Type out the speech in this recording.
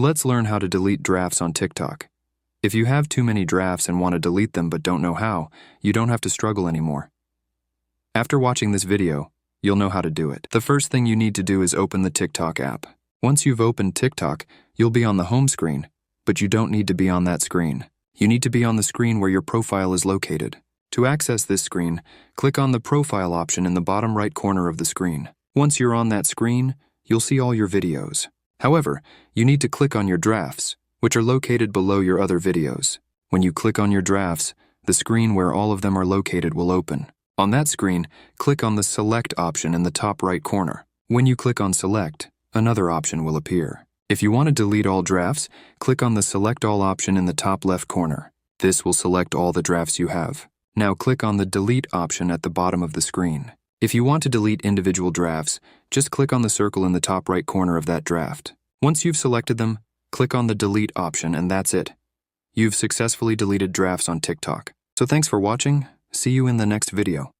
Let's learn how to delete drafts on TikTok. If you have too many drafts and want to delete them but don't know how, you don't have to struggle anymore. After watching this video, you'll know how to do it. The first thing you need to do is open the TikTok app. Once you've opened TikTok, you'll be on the home screen, but you don't need to be on that screen. You need to be on the screen where your profile is located. To access this screen, click on the profile option in the bottom right corner of the screen. Once you're on that screen, you'll see all your videos. However, you need to click on your drafts, which are located below your other videos. When you click on your drafts, the screen where all of them are located will open. On that screen, click on the Select option in the top right corner. When you click on Select, another option will appear. If you want to delete all drafts, click on the Select All option in the top left corner. This will select all the drafts you have. Now click on the Delete option at the bottom of the screen. If you want to delete individual drafts, just click on the circle in the top right corner of that draft. Once you've selected them, click on the Delete option and that's it. You've successfully deleted drafts on TikTok. So thanks for watching. See you in the next video.